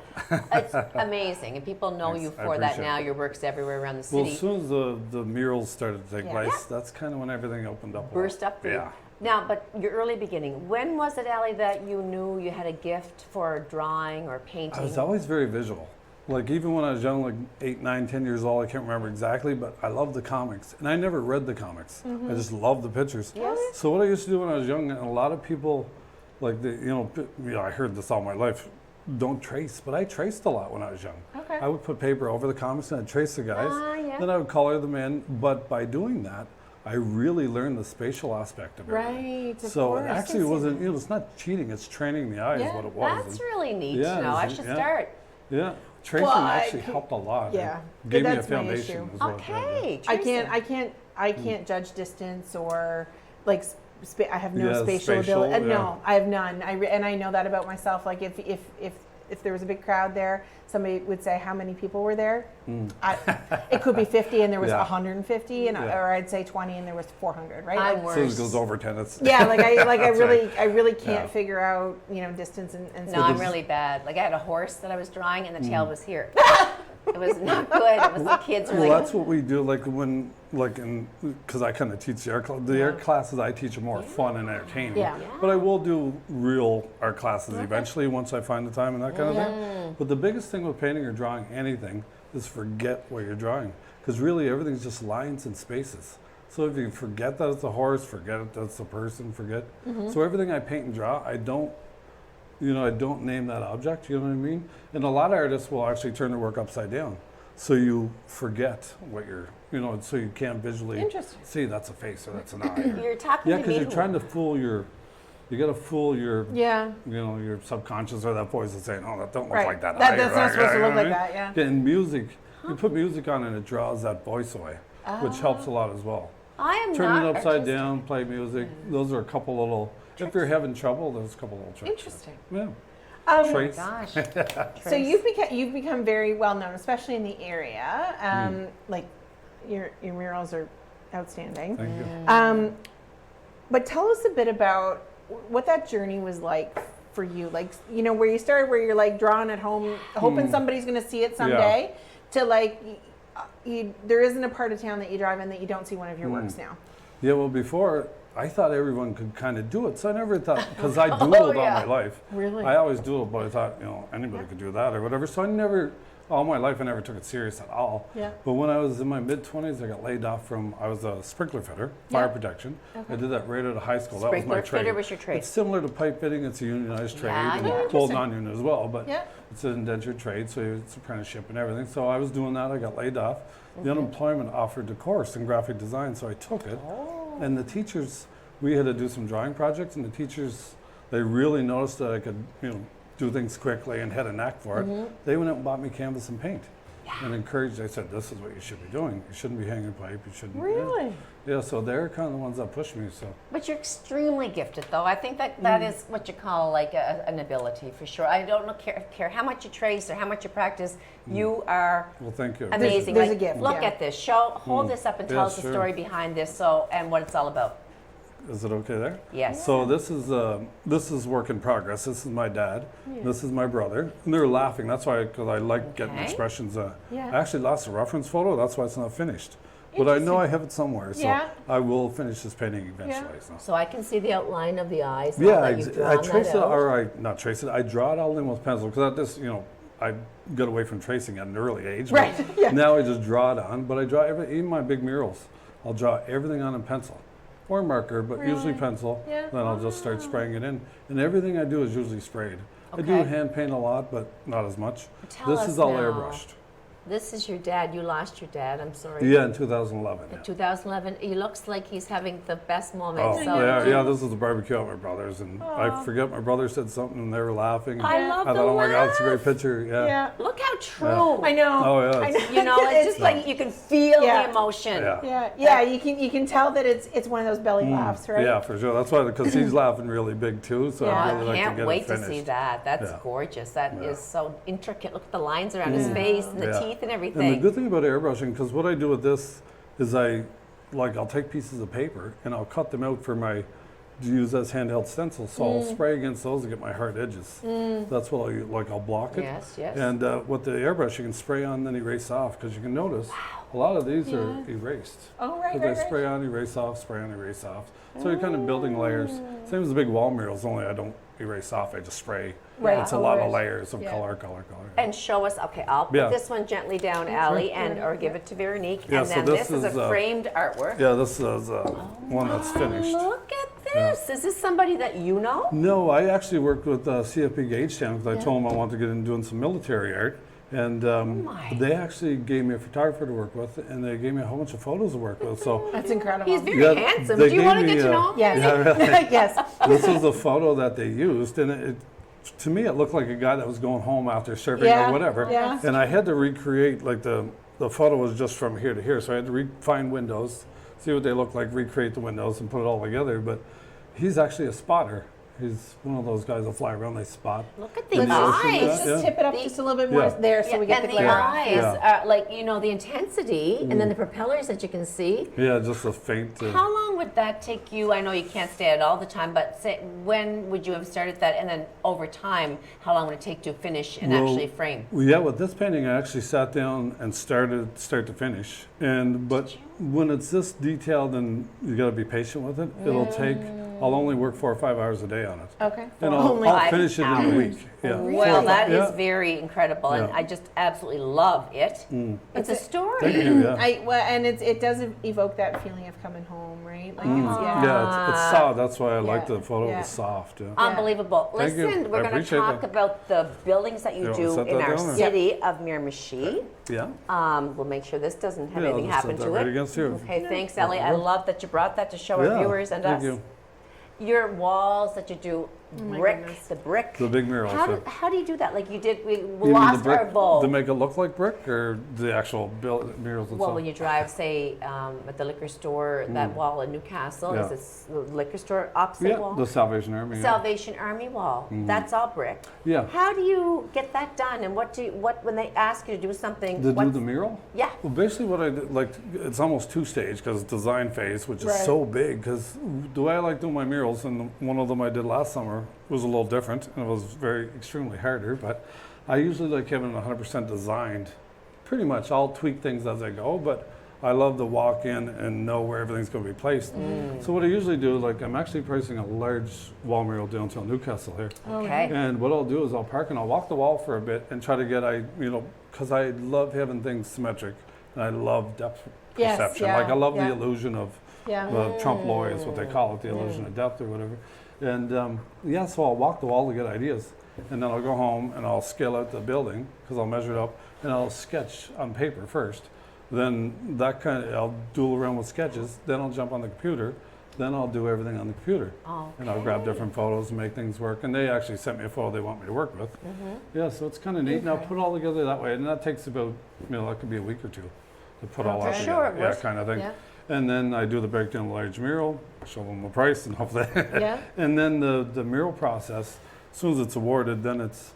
It's amazing, and people know Thanks, you I for that appreciate now. it. Your work's everywhere around the Well, city. as soon as the murals started to take Yeah. place, that's kind of when everything opened up. a lot. Burst up for you. Yeah. Now, but your early beginning, when was it, Ali, that you knew you had a gift for drawing or painting? I was always very visual. Like even when I was young, like 8, 9, 10 years old, I can't remember exactly, but I loved the comics. And I never read the comics. I just loved the pictures. Yes. So what I used to do when I was young, and a lot of people, like, I heard this all my life, don't trace, but I traced a lot when I was young. Okay. I would put paper over the comics and I'd trace the guys. Yeah. Then I would color them in, but by doing that, I really learned the spatial aspect of it. Right. Of So course. it actually wasn't, it's not cheating, it's training the eye Yeah, is what it was. That's And really neat Yeah, to know. I it's- should yeah. start. yeah, tracing Well, I actually can- helped a lot. yeah. It gave me a That's my foundation. issue. is what it did, yeah. Okay. I can't judge distance or like I have no Yeah, spatial spatial, ability. yeah. No, I have none. And I know that about myself. Like if there was a big crowd there, somebody would say how many people were there. It could be 50 and there was Yeah. 150, and Yeah. or I'd say 20 and there was 400. Right? I'm Like, worse. So it goes over 10. It's, yeah, I That's really can't Yeah. figure out distance and No, stuff. I'm really bad. Like I had a horse that I was drawing, and the tail was here. It was not good. It was the kids were Well, like, that's what we do. Like when, because I kind of teach the art class. The art classes I teach are more fun and entertaining. Yeah. But I will do real art classes eventually once I find the time and that kind of thing. But the biggest thing with painting or drawing anything is forget what you're drawing, because really everything's just lines and spaces. So if you forget that it's a horse, forget that it's a person, forget. So everything I paint and draw, I don't name that object, you know what I mean? And a lot of artists will actually turn their work upside down. So you forget what you're, so you can't visually Interesting. see that's a face or that's an eye. Or, you're talking yeah, to because me. you're trying to fool your, you got to fool your, Yeah. your subconscious or that voice that's saying, oh, that don't look Right. like that. That- eye," that's or not that supposed guy, to you look know like what I mean? that, yeah. And music, you put music on and it draws that voice away, which helps a lot as well. I am Turn not it upside artistic. down, play music. Those are a couple little, if you're having trouble, there's a couple little tricks. Interesting. Yeah. Trace. Gosh. So you've become very well known, especially in the area. Like your murals are outstanding. Thank you. But tell us a bit about what that journey was like for you. Like, you know, where you started, where you're like drawing at home, hoping somebody's going to see it someday, to like, there isn't a part of town that you drive in that you don't see one of your works now. Yeah, well, before, I thought everyone could kind of do it, so I never thought, because I doodled all my life. Really? I always doodled, but I thought, you know, anybody could do that or whatever, so I never, all my life, I never took it serious at all. Yeah. But when I was in my mid-20s, I got laid off from, I was a sprinkler fitter, fire protection. I did that right out of high school. That was my Sprinkler trade. fitter was your trade. It's similar to pipe fitting, it's a unionized trade, Yeah, and yeah. well, non-union as well, but Yeah. it's an indentured trade, so it's apprenticeship and everything. So I was doing that, I got laid off. The unemployment offered a course in graphic design, so I took it. And the teachers, we had to do some drawing projects, and the teachers, they really noticed that I could, you know, do things quickly and had a knack for it. They went out and bought me canvas and paint. And encouraged, I said, this is what you should be doing. You shouldn't be hanging pipe, you shouldn't. Really? Yeah, so they're kind of the ones that pushed me, so. But you're extremely gifted, though. I think that is what you call like an ability for sure. I don't care how much you trace or how much you practice. You are Well, thank you. amazing. There's Like, a gift, Look yeah. at this. Hold this up and tell Yeah, us the sure. story behind this. So and what it's all about. Is it okay there? Yes. So this is work in progress. This is my dad. This is my brother. And they were laughing. That's why, because I like getting Okay. expressions. Yeah. I actually lost a reference photo. That's why it's not finished. But I know I have it somewhere. So Yeah. I will finish this painting eventually. So. So I can see the outline of the eyes. now Yeah, that you've I drawn trace that it, out. or I not trace it. I draw it all in with pencil because at this, you know, I got away from tracing at an early age. but Right, yeah. Now I just draw it on, but I draw even my big murals. I'll draw everything on a pencil or marker, but usually Really? pencil. Yeah. Then I'll just start spraying it in, and everything I do is usually sprayed. I do Okay. hand paint a lot, but not as much. Tell This us is all now. airbrushed. This is your dad. You lost your dad. I'm sorry. Yeah, in 2011. In Yeah. 2011. He looks like he's having the best moment. Oh, so yeah. This is a barbecue at my brother's, and I forget my brother said something, and they were laughing. I love I the thought, oh my God, it's a great laugh. picture. Yeah. Yeah. Look how true. I know. Oh yeah. I know. You know, it's just like you can feel Yeah. the emotion. Yeah. Yeah. You can tell that it's one of those belly laughs, right? Yeah, for sure. That's why, because he's laughing really big too. So Yeah. I I really like to can't get wait it to finished. see that. That's Yeah. gorgeous. That is Yeah. so intricate. Look at the lines around his face and the Yeah. teeth and And the everything. good thing about airbrushing, because what I do with this is I'll take pieces of paper and I'll cut them out for my to use as handheld stencils. So I'll spray against those to get my hard edges. That's what I'll block it. Yes, yes. And with the airbrush, you can spray on, then erase off, because you can notice a lot of these are erased. Oh, right, Because right, I spray on, erase off, spray on, erase off. So you're kind of building layers. Same as the big wall murals, only I don't erase off, I just spray. Right, It's a lot of colors. layers of Yeah. color. And show us. Okay, I'll put Yeah. this one gently down, Allie, and or give it to Veronique. Yeah, and so then this this is is, a framed artwork. Yeah, this is one that's finished. Look at this. Is this somebody that you know? No, I actually worked with CFP Gagetown because I told them I wanted to get into doing some military art. And my. they actually gave me a photographer to work with, and they gave me a whole bunch of photos to work with. So That's incredible. He's very Yeah, handsome. they Do you gave want to me, get to know him? Yes. Yeah, really. Yes. This is the photo that they used, and to me it looked like a guy that was going home after surfing Yeah, or whatever. yeah. And I had to recreate, like the photo was just from here to here, so I had to find windows, see what they look like, recreate the windows, and put it all together. But he's actually a spotter. He's one of those guys that fly around, they spot. Look at the In the ocean, eyes. yeah. Just tip it up just a little bit more Yeah. there so we get and the the glare. eyes, Yeah. like, you know, the intensity, and then the propellers that you can see. Yeah, just a faint. How long would that take you? I know you can't stay at all the time, but say, when would you have started that? And then over time, how long would it take to finish and actually frame? Well, yeah, with this painting, I actually sat down and started start to finish. But when it's this detailed, and you got to be patient with it. It'll take. I'll only work 4 or 5 hours a day on it, Okay. and I'll Only- five finish it in a hours. week. Yeah. Well, that is Yeah. very incredible, and Yeah. I just absolutely love it. It's a story. Thank you. Yeah. And it does evoke that feeling of coming home, right? Like Yeah, it's soft. That's why I like Yeah. the photo. Yeah. It was soft. Yeah. Unbelievable. Thank you. Listen, we're I going to appreciate talk that. about the buildings that you wanna do set in that our down, or- city of Miramichi. Yeah. We'll make sure this doesn't have Yeah, I'll anything just happen set to that right it. against here. Okay, thanks, Ellie. I love that you brought that to show Yeah, our viewers and thank us. you. Your walls that you do brick, goodness. the brick. The big murals. How do you do that? Like you did, we You mean lost the brick our Vogue. to make it look like brick, or the actual murals themselves? Well, when you drive, say, at the liquor store, that wall in Newcastle, Yeah. is this the liquor store opposite yeah, wall? the Salvation Army. Yeah. Salvation Army wall. That's all brick. Yeah. How do you get that done? And what when they ask you to do something? To do what's- the mural? Yeah. Well, basically what I did, like, it's almost two-stage because it's design phase, which is Right. so big. Because the way I like doing my murals, and one of them I did last summer was a little different, and it was extremely harder. But I usually like having 100% designed. Pretty much, I'll tweak things as I go, but I love to walk in and know where everything's going to be placed. So what I usually do, like, I'm actually pricing a large wall mural downtown Newcastle here. Okay. And what I'll do is I'll park and I'll walk the wall for a bit and try to get, because I love having things symmetric and I love depth Yes, perception. yeah, Like I love yeah. the illusion of Yeah. Trump Loy is what they call it, the illusion of depth or whatever. And yeah, so I'll walk the wall to get ideas. And then I'll go home and I'll scale out the building because I'll measure it up and I'll sketch on paper first. Then I'll doodle around with sketches. Then I'll jump on the computer. Then I'll do everything on the computer. And I'll grab different photos and make things work. And they actually sent me a photo they want me to work with. Yeah, so it's kind of neat. And I'll put it all together that way. And that takes about, that could be a week or two to put all that Okay. Sure, together. it Yeah, would. kind of thing. Yeah. And then I do the breakdown of the large mural, show them the price, and hopefully. Yeah. And then the mural process, as soon as it's awarded, then it's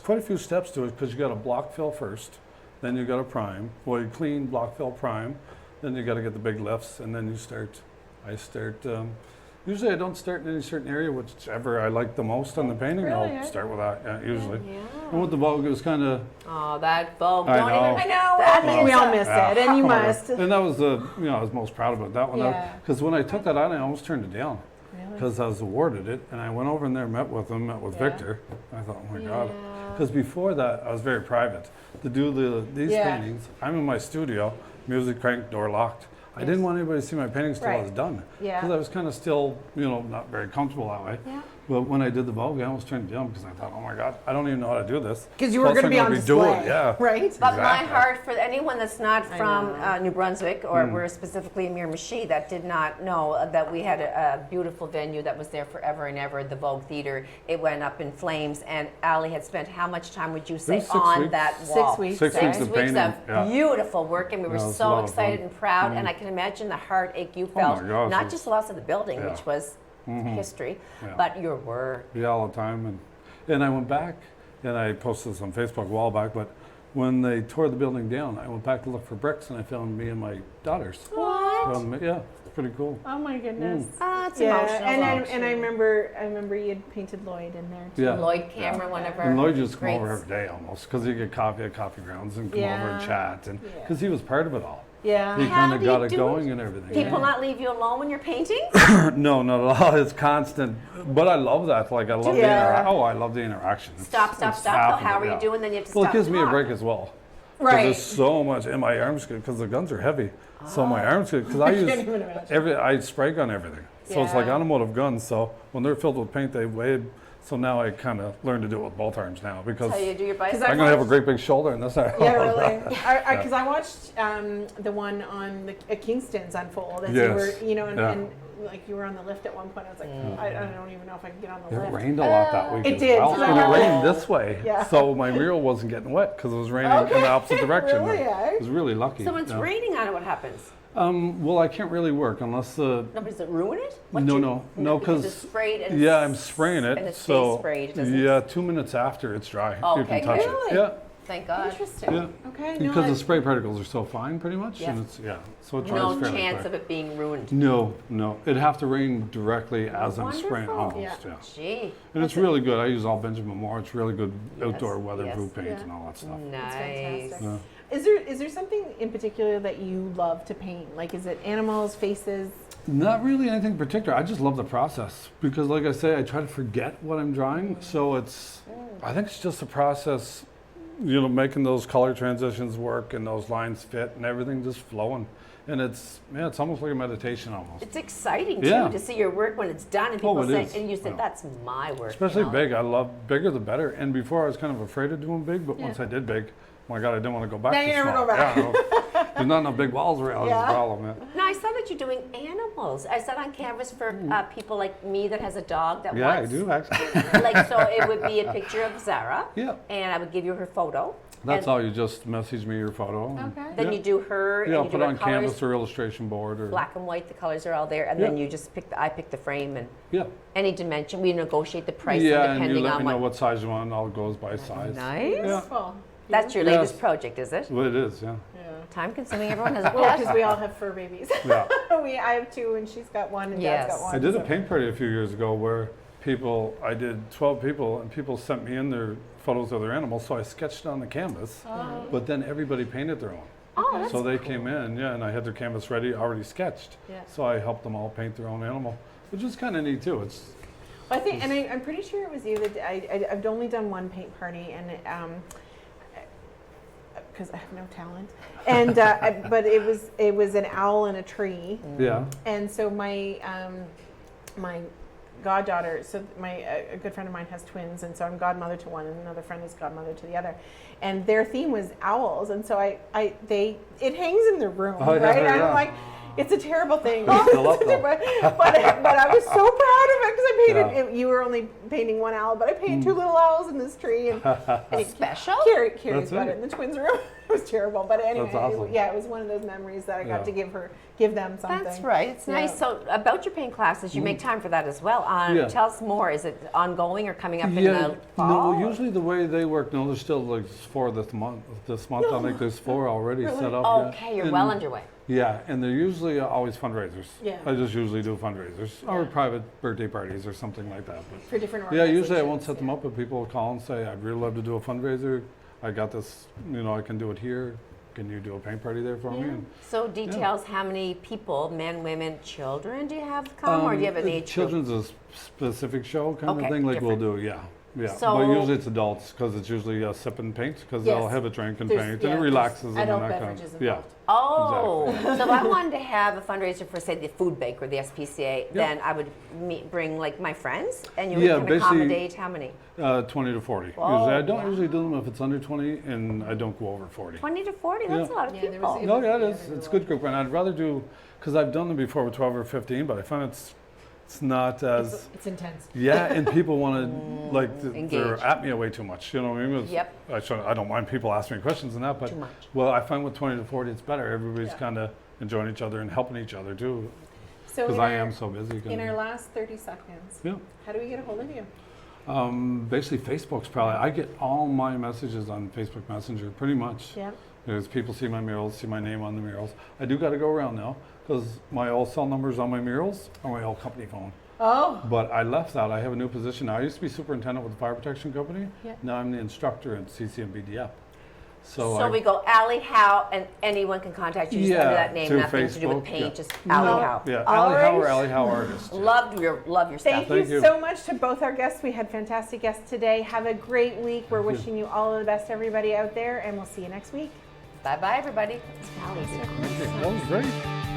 quite a few steps to it because you got to block fill first, then you got to prime. Well, you clean, block fill, prime, then you got to get the big lifts, and then I start. Usually, I don't start in any certain area, whichever I like the most on the painting. Really, I'll eh? start with that. Yeah, usually. Yeah. And with the Vogue, it was kind of. Oh, that Vogue. I Don't know. even. I know. That we is all a- miss it, and you Whatever. must. And that was I was most proud about that one. Yeah. Because when I took that on, I almost turned it down. Really? Because I was awarded it, and I went over in there, met with Yeah. Victor. I thought, oh my God. Yeah. Because before that, I was very private. To do these Yeah. paintings, I'm in my studio, music cranked, door locked. I didn't want anybody to see my paintings till I Right. was done. Yeah. Because I was kind of still, not very comfortable that way. Yeah. But when I did the Vogue, I almost turned it down because I thought, oh my God, I don't even know how to do this. Because you were Plus going to I'm be gonna on doing display. it, yeah. Right? But my Exactly. heart for anyone that's not I from know. New Brunswick or we're specifically in Miramichi that did not know that we had a beautiful venue that was there forever and ever, the Vogue Theatre. It went up in flames, and Ali had spent how much time would you say was 6 on weeks. that 6 wall? weeks. 6 weeks of painting. of yeah. beautiful work, and we were Yeah, it was a so lot of excited fun. and proud. And I can imagine the heartache you Oh felt, my gosh, not it just was- the loss of the building, Yeah. which was history, Yeah. but your work. Yeah, all the time. And I went back, and I posted this on Facebook a while back, but when they tore the building down, I went back to look for bricks, and I found me and my daughters. What? Yeah, it's pretty cool. Oh my goodness. It's Yeah, emotional. and I remember you had painted Lloyd in there too. Yeah. Lloyd Cameron, one of our And Lloyd used to come greats. over every day almost, because he get coffee at coffee grounds and come over and Yeah. chat, and Yeah. because he was part of it all. Yeah. He How kind of do you got it do going it? and everything. People not leave you alone when you're painting? No, not at all. It's constant. But I love that. Like I love Yeah. I love the interaction. Stop. It's Oh, happening, how are you yeah. doing? Then you have to Well, stop. it gives me a talk. break as well. 'Cause Right. There's so much in my arms because the guns are heavy. So my arms because I use can't even imagine. I spray gun everything. So it's like Yeah. automotive guns. So when they're filled with paint, they weigh. So now I kind of learn to do it with both arms now because How you do your bicycle? I I'm gonna have a watched- great big shoulder and that's not. Yeah, really. Because I watched the one on the Kingston's unfold as you Yes. were, Yeah. and like you were on the lift at one point. I was like, I don't even know if I can get on the It lift. rained a lot that week. It as did, well. so And I- it rained this way. Yeah. So my mural wasn't getting wet because it was raining in Okay. the opposite direction. Really, eh? I was really lucky. So when it's yeah. raining on it, what happens? Well, I can't really work unless the. No, does it ruin it? No, because because it's sprayed and yeah, I'm spraying it. and it so stays sprayed. Doesn't yeah, 2 minutes after it's dry, you Okay, can touch really? it. Yeah, Thank God. Interesting. yeah. Okay. Because no, the spray particles are so fine, pretty much. Yeah. And it's so it dries No fairly chance quick. of it being ruined. No, it'd have to rain directly as I'm spraying Wonderful. almost. Yeah. Gee, And it's really good. I use all Benjamin Moore. It's really good outdoor Yes, weatherproof paint Yeah. and all that stuff. nice. fantastic. Yeah. Is there something in particular that you love to paint? Like, is it animals, faces? Not really anything particular. I just love the process because, like I say, I try to forget what I'm drawing. So I think it's just a process, making those color transitions work and those lines fit and everything just flowing. And it's almost like a meditation almost. It's exciting too Yeah. to see your work when it's done and people it say, is. and you said, Yeah. "That's my work." Especially you know? big. I love bigger the better. And before I was kind of afraid of doing big, but once I did big, my God, I didn't want to go back Now to you never small. go back. Yeah, no. There's not enough big walls around. That's Yeah. the problem. Yeah. Now I saw that that you're doing animals. I said on canvas for people like me that has a dog that Yeah, I wants. do actually. Like, so it would be a picture of Zara. Yeah. And I would give you her photo. That's and all. You just message me your photo. and- Okay. Then you do her, Yeah, I'll and you put do it her on colors, canvas or illustration board or. black and white, the colors are all there, and Yeah. then you just I pick the frame and Yeah. any dimension. We negotiate the price Yeah, and depending you let on me know what. what size you want. All goes by size. Nice. Yeah. Beautiful. That's your Yes. latest project, is it? Well, it is. Yeah. Time consuming. Everyone has a Well, pet. because we all have fur babies. Yeah. I have 2, and she's got 1, and Yes. Dad's got 1. I did a so- paint party a few years ago where I did 12 people, and people sent me in their photos of their animals, so I sketched on the canvas, but then everybody painted their own. Oh, that's So they came in, and I had their canvas ready, already sketched. Yeah. So I helped them all paint their own animal, which is kind of neat too. It's I think, and I'm pretty sure it was you that I've only done one paint party, and because I have no talent, and but it was an owl in a tree, yeah, and so my my goddaughter, so a good friend of mine has twins, and so I'm godmother to one, and another friend is godmother to the other, and their theme was owls, and so it hangs in their room, Oh, yeah, right? And yeah. I'm like, it's a terrible thing, It's still up, though. but I was so proud of it because I painted. Yeah. You were only painting one owl, but I painted 2 little owls in this tree, and special. Carrie's That's got it. it in the twins' room. It was terrible, but anyway, That's awesome. it was one of those memories that I got Yeah. to give them something. That's right. It's nice. Yeah. So about your paint classes, you make time for that as well. Yeah. Tell us more. Is it ongoing or coming up in yeah. the fall? No, usually the way they work. No, there's still like 4 this month. This month, I think there's 4 already set up. yeah. Okay, you're And- well underway. Yeah, and they're usually always fundraisers. Yeah. I just usually do fundraisers or Yeah. private birthday parties or something like that. But For different yeah, usually I organizations, won't set them yeah. up, but people will call and say, I'd really love to do a fundraiser. I got this, I can do it here. Can you do a paint party there for me? And, So details how many people, men, women, children do you have come, or do you have an age group? Children's a specific show kind Okay, of thing, like different. we'll do, yeah. Yeah, So- but usually it's adults because it's usually sip and paint because they'll Yes. have a drink and There's- paint yeah, and it there's relaxes them adult and that beverages kind of, yeah. involved. Oh, so if I wanted to have a fundraiser for, say, the food bank or the SPCA, then I would bring like my friends, and you Yeah, can basically- accommodate how many? 20 to 40. Oh, Usually, I don't wow. usually do them if it's under 20, and I don't go over 40. 20 to 40. That's Yeah. a lot of Yeah, there people. was- No, yeah, it Yeah, is. they It's a do good group, and I'd rather do because I've done them before with 12 or 15, but I find it's not as It's intense. yeah, and people want to like they're Engage. at me way too much. You know what I mean? Yep. I don't mind people asking me questions and that, but Too much. well, I find with 20 to 40, it's better. Everybody's Yeah. kind of enjoying each other and helping each other too, So because in I our- am so busy. In our last 30 seconds, Yeah. how do we get a hold of you? Basically, Facebook's probably. I get all my messages on Facebook Messenger, pretty much. Yeah. Because people see my murals, see my name on the murals. I do got to go around now because my old cell numbers on my murals are my old company phone. Oh. But I left that. I have a new position now. I used to be superintendent with the fire protection company. Yeah. Now I'm the instructor at CCMBDF. So we go Allie Howe, and anyone can contact you just under that name. through Nothing to do with Facebook, paint, yeah. just Allie Howe. Yeah, All Allie Howe or right. Allie Howe artist. Love your stuff. Thank Thank you you. so much to both our guests. We had fantastic guests today. Have a great week. We're Thank you. wishing you all of the best, everybody out there, and we'll see you next week. Bye bye, everybody. Allie's Okay, that was great.